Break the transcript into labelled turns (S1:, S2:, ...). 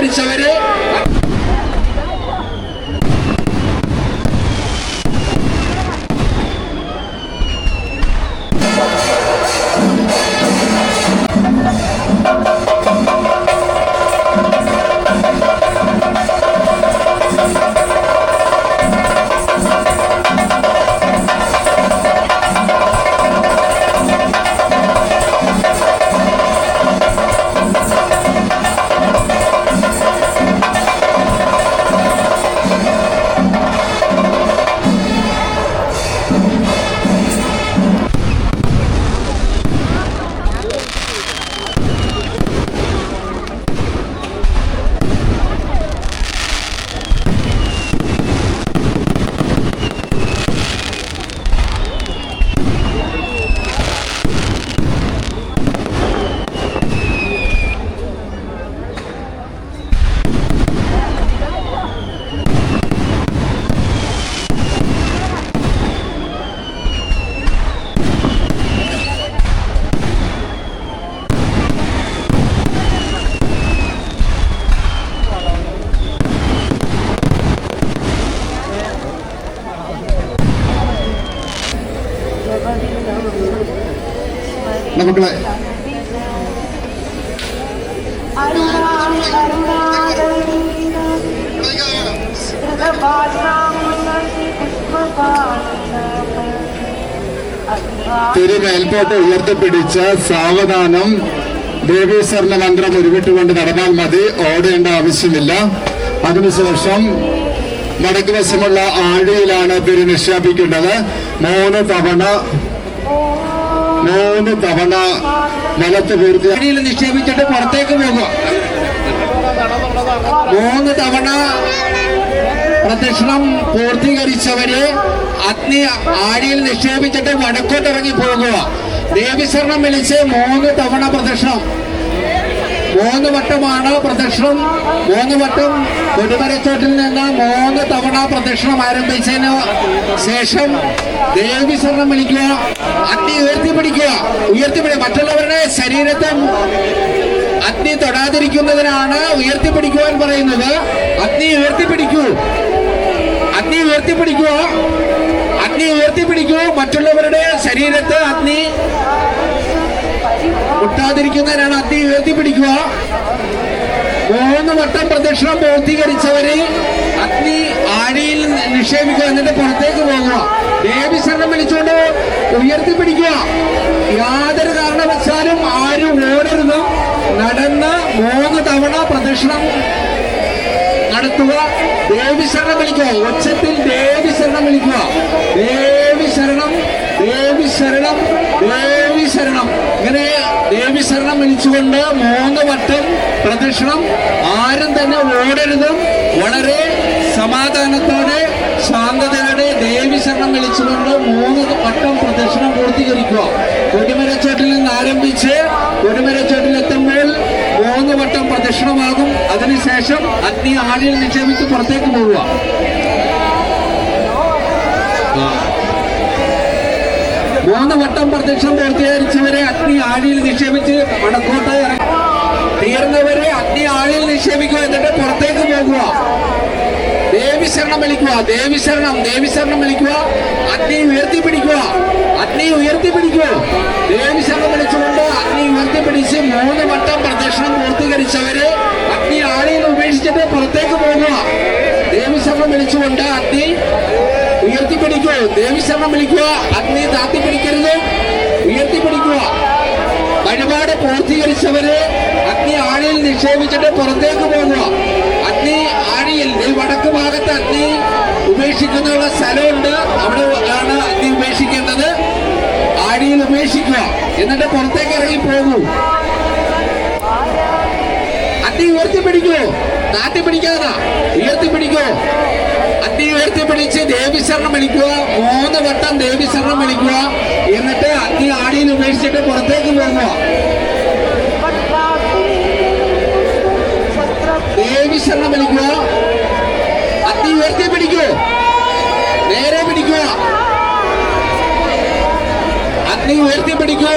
S1: പൂർത്തീകരിച്ചവരെ
S2: മക്കളെ തിരുമേൽപോട്ട് ഉയർത്തിപ്പിടിച്ച് സാവധാനം ദേവീശ്വരന മന്ത്രം ഉരുവിട്ടുകൊണ്ട് നടന്നാൽ മതി, ഓടേണ്ട ആവശ്യമില്ല. അതിനുശേഷം വടക്കുവശമുള്ള ആഴിയിലാണ് തിരു നിക്ഷേപിക്കേണ്ടത്. 3 തവണ നിലത്ത് പൂർത്തി നിക്ഷേപിച്ചിട്ട് പുറത്തേക്ക് പോകുക. 3 തവണ പ്രദക്ഷിണം പൂർത്തീകരിച്ചവര് അഗ്നി ആഴിയിൽ നിക്ഷേപിച്ചിട്ട് വടക്കോട്ടിറങ്ങി പോകുക. ദേവീശരണം വിളിച്ച് 3 തവണ പ്രദക്ഷിണം, 3 വട്ടമാണ് പ്രദക്ഷിണം. 3 വട്ടം കൊടിമരച്ചോട്ടിൽ നിന്ന് 3 തവണ പ്രദക്ഷിണം ആരംഭിച്ചതിന് ശേഷം ദേവീശരണം വിളിക്കുക. അഗ്നി ഉയർത്തിപ്പിടിക്കുക. മറ്റുള്ളവരുടെ ശരീരത്തെ അഗ്നി തൊടാതിരിക്കുന്നതിനാണ് ഉയർത്തിപ്പിടിക്കുവാൻ പറയുന്നത്. അഗ്നി ഉയർത്തിപ്പിടിക്കൂ. മറ്റുള്ളവരുടെ ശരീരത്തെ അഗ്നി മുട്ടാതിരിക്കുന്നതിനാണ് അഗ്നി ഉയർത്തിപ്പിടിക്കുക. 3 വട്ടം പ്രദക്ഷിണം പൂർത്തീകരിച്ചവരെ അഗ്നി ആഴിയിൽ നിക്ഷേപിക്കുക. എന്നിട്ട് പുറത്തേക്ക് പോകുക. ദേവീശരണം വിളിച്ചുകൊണ്ട് ഉയർത്തിപ്പിടിക്കുക. യാതൊരു കാരണവശാലും ആരും ഓടരുത്. നടന്ന് 3 തവണ പ്രദക്ഷിണം നടത്തുക. ദേവീശരണം വിളിക്കുക. ഉച്ചത്തിൽ ദേവീശരണം വിളിക്കുക. ദേവീശരണം. ഇങ്ങനെ ദേവീശരണം വിളിച്ചുകൊണ്ട് 3 വട്ടം പ്രദക്ഷിണം. ആരും തന്നെ ഓടരുത്. വളരെ സമാധാനത്തോടെ ശാന്തതയോടെ ദേവീശരണം വിളിച്ചുകൊണ്ട് 3 വട്ടം പ്രദക്ഷിണം പൂർത്തീകരിക്കുക. കൊടിമരച്ചോട്ടിൽ നിന്ന് ആരംഭിച്ച് കൊടിമരച്ചോട്ടിലെത്തുമ്പോൾ 3 വട്ടം പ്രദക്ഷിണമാകും. അതിനുശേഷം അഗ്നി ആഴിയിൽ നിക്ഷേപിച്ച് പുറത്തേക്ക് പോവുക. 3 വട്ടം പ്രദക്ഷിണം പൂർത്തീകരിച്ചവരെ അഗ്നി ആഴിയിൽ നിക്ഷേപിച്ച് വടക്കോട്ട് തീർന്നവരെ അഗ്നി ആഴിയിൽ നിക്ഷേപിക്കുക. എന്നിട്ട് പുറത്തേക്ക് പോകുക. ദേവീശരണം വിളിക്കുക. ദേവീശരണം വിളിക്കുക. അഗ്നി ഉയർത്തിപ്പിടിക്കുക. ദേവീശരണം വിളിച്ചുകൊണ്ട് അഗ്നി ഉയർത്തിപ്പിടിച്ച് 3 വട്ടം പ്രദക്ഷിണം പൂർത്തീകരിച്ചവരെ അഗ്നി ആഴിയിൽ ഉപേക്ഷിച്ചിട്ട് പുറത്തേക്ക് പോകുക. ദേവീശരണം വിളിച്ചുകൊണ്ട് അഗ്നി ഉയർത്തിപ്പിടിക്കൂ. ദേവീശരണം വിളിക്കുക. അഗ്നി താത്തിപ്പിടിക്കരുത്. ഉയർത്തിപ്പിടിക്കുക. വഴിപാട് പൂർത്തീകരിച്ചവരെ അഗ്നി ആഴിയിൽ നിക്ഷേപിച്ചിട്ട് പുറത്തേക്ക് പോകുക. അഗ്നി ആഴിയിൽ വടക്ക് ഭാഗത്ത് അഗ്നി ഉപേക്ഷിക്കുന്ന സ്ഥലമുണ്ട്. അവിടെ ആണ് അഗ്നി ഉപേക്ഷിക്കേണ്ടത്. ആഴിയിൽ ഉപേക്ഷിക്കുക. എന്നിട്ട് പുറത്തേക്ക് ഇറങ്ങി പോകൂ. അഗ്നി ഉയർത്തിപ്പിടിക്കൂ. താത്തിപ്പിടിക്കാതാ. ഉയർത്തിപ്പിടിക്കൂ. അഗ്നി ഉയർത്തിപ്പിടിച്ച് ദേവീശരണം വിളിക്കുക. 3 വട്ടം ദേവീശരണം വിളിക്കുക. എന്നിട്ട് അഗ്നി ആഴിയിൽ ഉപേക്ഷിച്ചിട്ട് പുറത്തേക്ക് പോകുക. ദേവീശരണം വിളിക്കുക. അഗ്നി ഉയർത്തിപ്പിടിക്കൂ. നേരെ പിടിക്കുക. അഗ്നി ഉയർത്തിപ്പിടിക്കൂ.